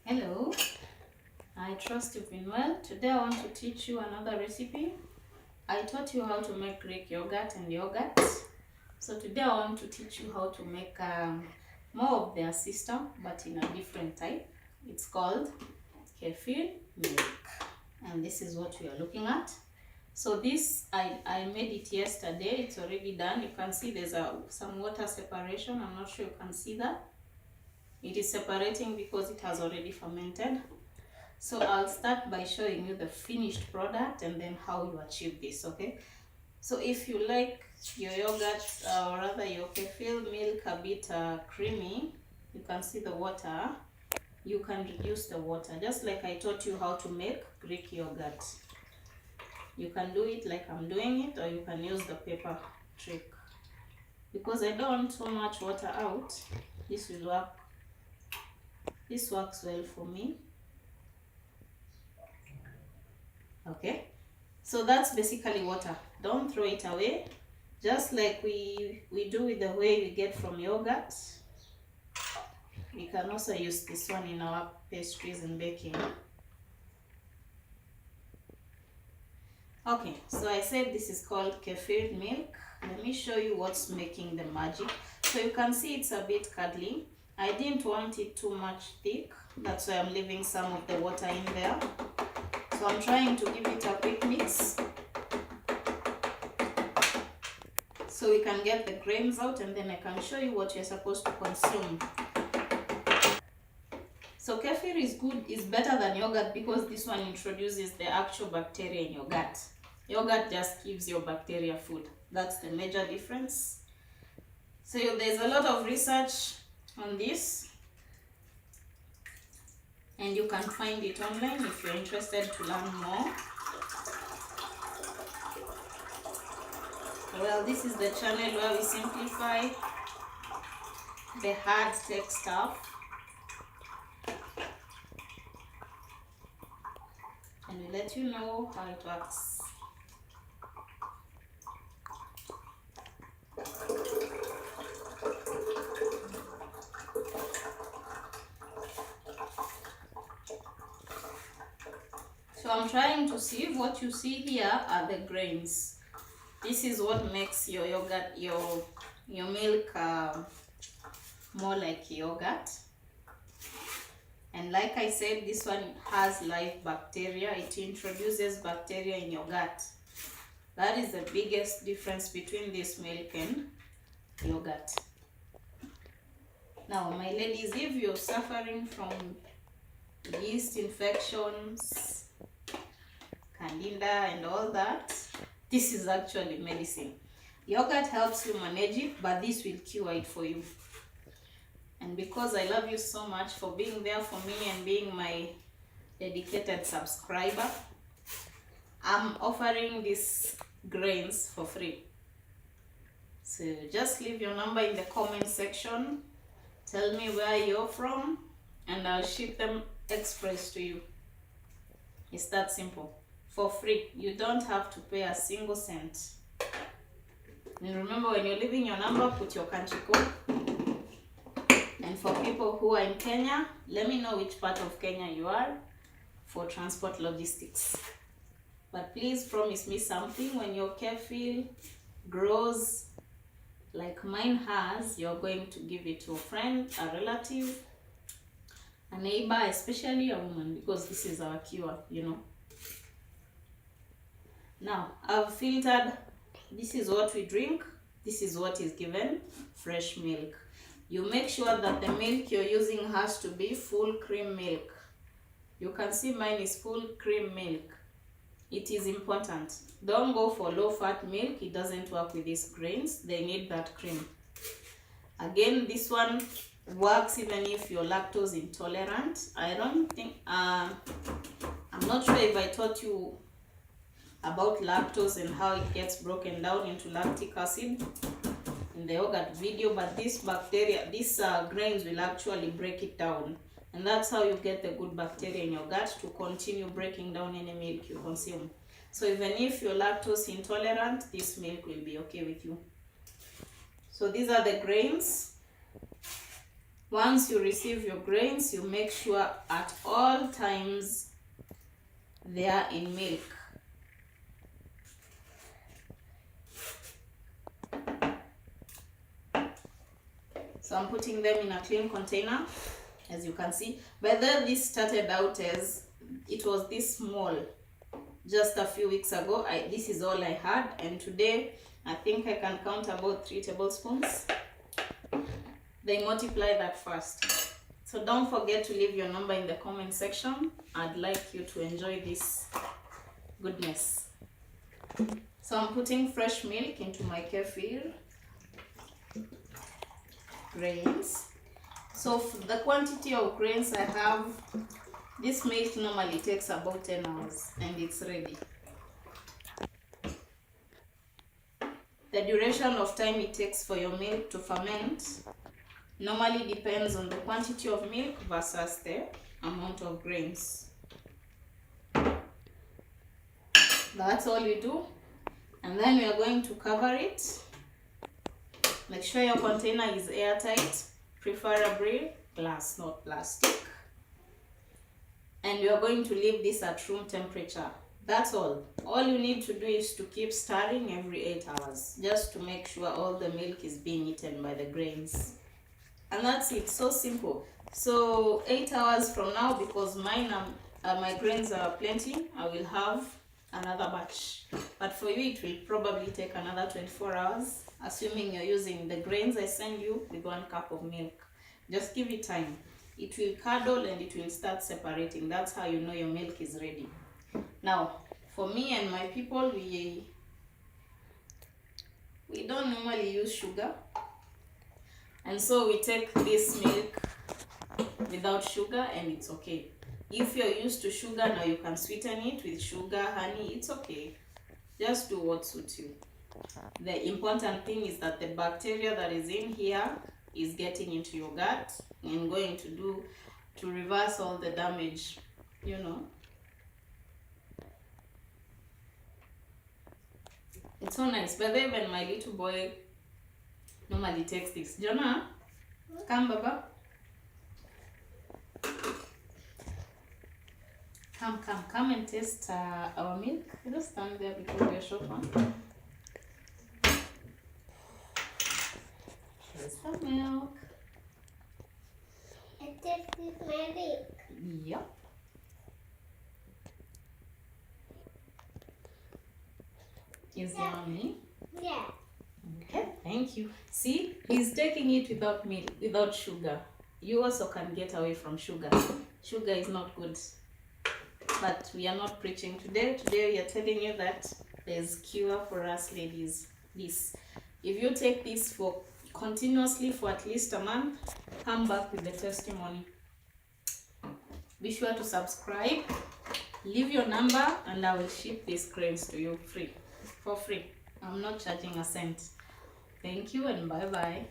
Hello, I trust you've been well. Today I want to teach you another recipe. I taught you how to make Greek yogurt and yogurt. So today I want to teach you how to make more of their sister, but in a different type. It's called Kefir Milk. And this is what we are looking at. So this, I made it yesterday. It's already done. You can see there's some water separation. I'm not sure you can see that. It is separating because it has already fermented. So I'll start by showing you the finished product and then how you achieve this, okay? So if you like your yogurt, or rather your kefir milk a bit creamy, you can see the water, you can reduce the water, just like I taught you how to make Greek yogurt. You can do it like I'm doing it, or you can use the paper trick. Because I don't want so much water out, this will work. This works well for me. Okay, so that's basically water. Don't throw it away, just like we do with the way we get from yogurt. We can also use this one in our pastries and baking. Okay, so I said this is called kefir milk. Let me show you what's making the magic. So you can see it's a bit cuddly. I didn't want it too much thick, that's why I'm leaving some of the water in there. So I'm trying to give it a quick mix so we can get the grains out, and then I can show you what you're supposed to consume. So kefir is better than yogurt because this one introduces the actual bacteria in your gut. Yogurt just gives your bacteria food. That's the major difference. So there's a lot of research on this, and you can find it online if you're interested to learn more. Well, this is the channel where we simplify the hard tech stuff, and we let you know how it works. So I'm trying to sieve. What you see here are the grains. This is what makes your yogurt, your milk more like yogurt. And like I said, this one has live bacteria. It introduces bacteria in your gut. That is the biggest difference between this milk and yogurt. Now, my ladies, if you're suffering from yeast infections, candida and all that, this is actually medicine. Yogurt helps you manage it, but this will cure it for you. And because I love you so much for being there for me and being my dedicated subscriber, I'm offering these grains for free. So just leave your number in the comment section, tell me where you're from, and I'll ship them express to you. It's that simple. For free. You don't have to pay a single cent. And remember, when you're leaving your number, put your country code. And for people who are in Kenya, let me know which part of Kenya you are for transport logistics. But please promise me something. When your kefir grows like mine has, you're going to give it to a friend, a relative, a neighbor, especially a woman, because this is our cure, you know. Now, I've filtered. This is what we drink. This is what is given, fresh milk. You make sure that the milk you're using has to be full cream milk. You can see mine is full cream milk. It is important. Don't go for low fat milk. It doesn't work with these grains. They need that cream. Again, this one works even if you're lactose intolerant. I don't think, I'm not sure if I taught you about lactose and how it gets broken down into lactic acid in the yogurt video, but this bacteria, these grains will actually break it down, and that's how you get the good bacteria in your gut to continue breaking down any milk you consume. So even if you're lactose intolerant, this milk will be okay with you. So these are the grains. Once you receive your grains, you make sure at all times they are in milk. So I'm putting them in a clean container, as you can see. But then this started out as, it was this small just a few weeks ago. This is all I had, and today I think I can count about 3 tablespoons. They multiply that fast. So don't forget to leave your number in the comment section. I'd like you to enjoy this goodness. So I'm putting fresh milk into my kefir grains. So for the quantity of grains I have, this milk normally takes about 10 hours and it's ready. The duration of time it takes for your milk to ferment normally depends on the quantity of milk versus the amount of grains. That's all you do, and then we are going to cover it. Make sure your container is airtight, preferably glass, not plastic. And we are going to leave this at room temperature. That's all. All you need to do is to keep stirring every 8 hours, just to make sure all the milk is being eaten by the grains. And that's it. So simple. So 8 hours from now, because mine my grains are plenty, I will have another batch. But for you it will probably take another 24 hours, assuming you're using the grains I send you with 1 cup of milk. Just give it time. It will curdle and it will start separating. That's how you know your milk is ready. Now, for me and my people, we don't normally use sugar. And so we take this milk without sugar, and it's okay. If you're used to sugar, now you can sweeten it with sugar, honey, it's okay. Just do what suits you. The important thing is that the bacteria that is in here is getting into your gut and going to reverse all the damage, you know. It's so nice. But then when my little boy normally takes this. Jonah, come, Baba. Come and taste our milk. Just stand there because we are short one. Here's the milk. It tastes my milk. Yep. Is yummy? Yeah. Okay, thank you. See, he's taking it without milk, without sugar. You also can get away from sugar. Sugar is not good. But we are not preaching today. Today we are telling you that there's cure for us ladies. This. If you take this for continuously for at least a month, come back with the testimony. Be sure to subscribe. Leave your number and I will ship these grains to you for free. I'm not charging a cent. Thank you and bye-bye.